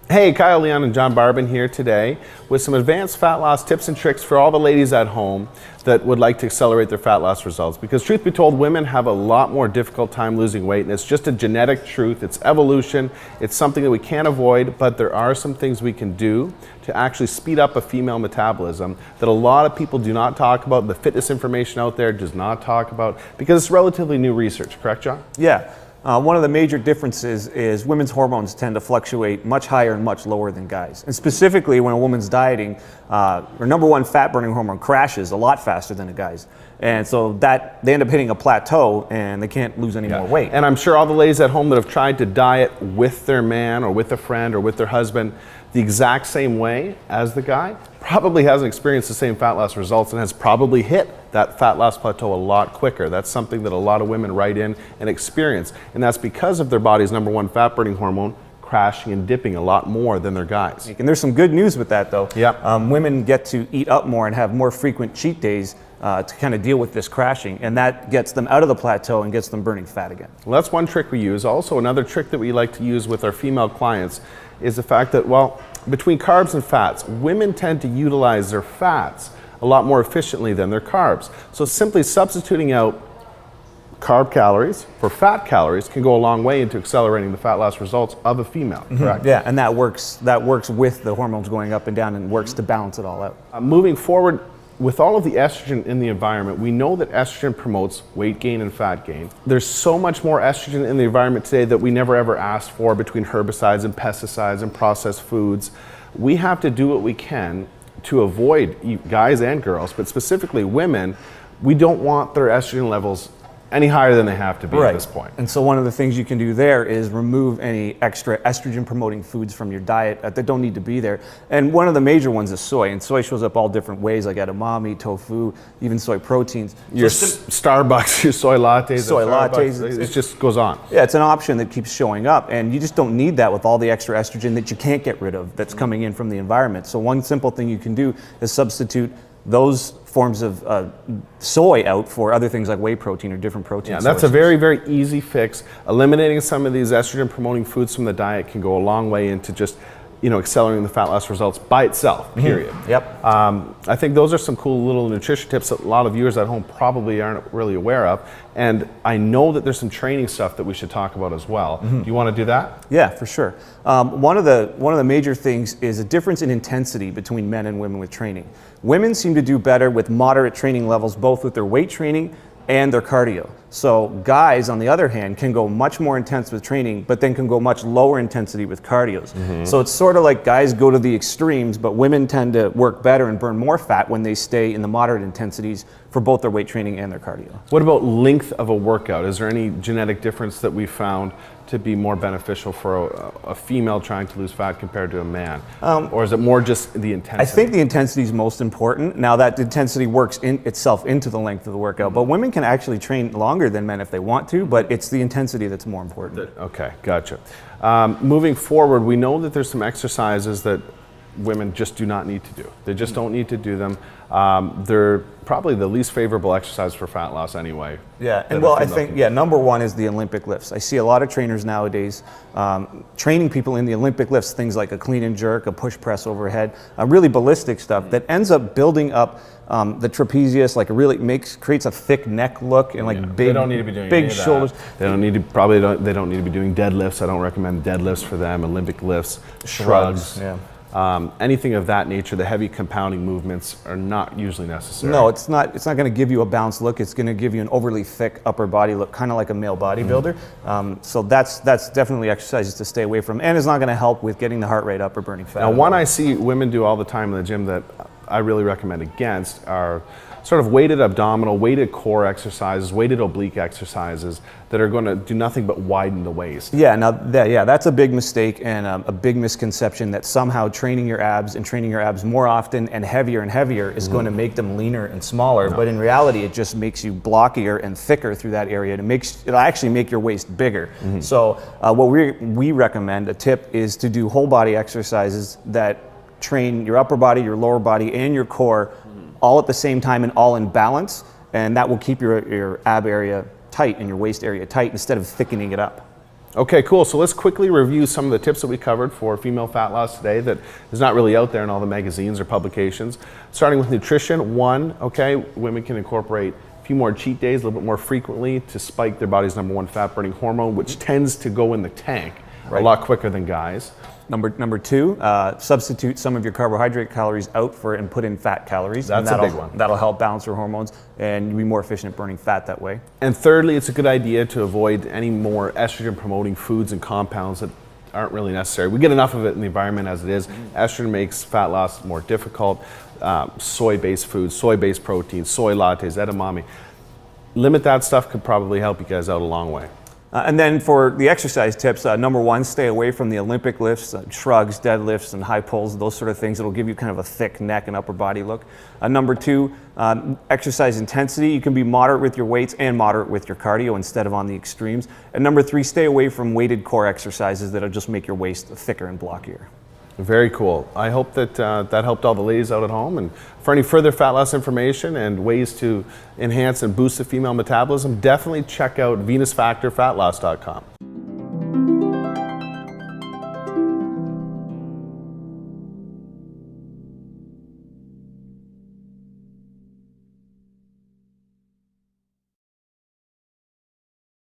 Hey, Kyle Leon and John Barbin here today with some advanced fat loss tips and tricks for all the ladies at home that would like to accelerate their fat loss results. Because truth be told, women have a lot more difficult time losing weight, and it's just a genetic truth. It's evolution. It's something that we can't avoid, but there are some things we can do to actually speed up a female metabolism that a lot of people do not talk about. The fitness information out there does not talk about because it's relatively new research. Correct, John? Yeah. One of the major differences is women's hormones tend to fluctuate much higher and much lower than guys. And specifically when a woman's dieting, her number one fat burning hormone crashes a lot faster than a guy's. And so that they end up hitting a plateau and they can't lose any more weight. And I'm sure all the ladies at home that have tried to diet with their man or with a friend or with their husband the exact same way as the guy probably hasn't experienced the same fat loss results and has probably hit that fat loss plateau a lot quicker. That's something that a lot of women write in and experience. And that's because of their body's number one fat burning hormone crashing and dipping a lot more than their guys. And there's some good news with that though. Yeah. Women get to eat up more and have more frequent cheat days to kind of deal with this crashing, and that gets them out of the plateau and gets them burning fat again. Well, that's one trick we use. Also, another trick that we like to use with our female clients is the fact that, well, between carbs and fats, women tend to utilize their fats a lot more efficiently than their carbs. So simply substituting out carb calories for fat calories can go a long way into accelerating the fat loss results of a female, correct? Yeah, and that works with the hormones going up and down and works to balance it all out. Moving forward, with all of the estrogen in the environment, we know that estrogen promotes weight gain and fat gain. There's so much more estrogen in the environment today that we never ever asked for between herbicides and pesticides and processed foods. We have to do what we can to avoid, guys and girls, but specifically women, we don't want their estrogen levels any higher than they have to be at this point. And so one of the things you can do there is remove any extra estrogen promoting foods from your diet that don't need to be there. And one of the major ones is soy, and soy shows up all different ways, like edamame, tofu, even soy proteins. Your Starbucks, your soy lattes. Soy lattes. It just goes on. Yeah, it's an option that keeps showing up, and you just don't need that with all the extra estrogen that you can't get rid of that's coming in from the environment. So one simple thing you can do is substitute those forms of soy out for other things like whey protein or different protein sources. That's a very, very easy fix. Eliminating some of these estrogen promoting foods from the diet can go a long way into just accelerating the fat loss results by itself, period. Yep. I think those are some cool little nutrition tips that a lot of viewers at home probably aren't really aware of. And I know that there's some training stuff that we should talk about as well. Do you want to do that? Yeah, for sure. One of the major things is a difference in intensity between men and women with training. Women seem to do better with moderate training levels, both with their weight training and their cardio. So guys, on the other hand, can go much more intense with training, but then can go much lower intensity with cardios. So it's sort of like guys go to the extremes, but women tend to work better and burn more fat when they stay in the moderate intensities for both their weight training and their cardio. What about length of a workout? Is there any genetic difference that we found to be more beneficial for a female trying to lose fat compared to a man? Or is it more just the intensity? I think the intensity is most important. Now that intensity works in itself into the length of the workout, but women can actually train longer than men if they want to, but it's the intensity that's more important. Okay, gotcha. Moving forward, we know that there's some exercises that women just do not need to do. They just don't need to do them. They're probably the least favorable exercise for fat loss anyway. Yeah, and well, I think, number one is the Olympic lifts. I see a lot of trainers nowadays training people in the Olympic lifts, things like a clean and jerk, a push press overhead, really ballistic stuff that ends up building up the trapezius, like creates a thick neck look and like big, they don't need to be doing big shoulders. They don't need to they don't need to be doing deadlifts. I don't recommend deadlifts for them. Olympic lifts, shrugs. Yeah. Anything of that nature, the heavy compounding movements are not usually necessary. No, it's not going to give you a balanced look. It's going to give you an overly thick upper body look, kind of like a male bodybuilder. So that's definitely exercises to stay away from, and it's not going to help with getting the heart rate up or burning fat. Now, one I see women do all the time in the gym that I really recommend against are sort of weighted abdominal, weighted core exercises, weighted oblique exercises that are going to do nothing but widen the waist. Yeah, now that's a big mistake and a big misconception that somehow training your abs more often and heavier is going to make them leaner and smaller. No. But in reality, it just makes you blockier and thicker through that area. It'll actually make your waist bigger. So what we recommend, a tip, is to do whole body exercises that train your upper body, your lower body, and your core all at the same time and all in balance, and that will keep your ab area tight and your waist area tight instead of thickening it up. Okay, cool. So let's quickly review some of the tips that we covered for female fat loss today that is not really out there in all the magazines or publications. Starting with nutrition, one, okay, women can incorporate a few more cheat days, a little bit more frequently to spike their body's #1 fat burning hormone, which tends to go in the tank a lot quicker than guys. Number two, substitute some of your carbohydrate calories out for and put in fat calories. That's a big one. That'll help balance your hormones and you'll be more efficient at burning fat that way. And thirdly, it's a good idea to avoid any more estrogen promoting foods and compounds that aren't really necessary. We get enough of it in the environment as it is. Estrogen makes fat loss more difficult. Soy-based foods, soy-based proteins, soy lattes, edamame. Limit that stuff could probably help you guys out a long way. And then for the exercise tips, number one, stay away from the Olympic lifts, shrugs, deadlifts, and high pulls, those sort of things. It'll give you kind of a thick neck and upper body look. Number two, exercise intensity. You can be moderate with your weights and moderate with your cardio instead of on the extremes. And number three, stay away from weighted core exercises that'll just make your waist thicker and blockier. Very cool. I hope that that helped all the ladies out at home. And for any further fat loss information and ways to enhance and boost the female metabolism, definitely check out venusfactorfatloss.com.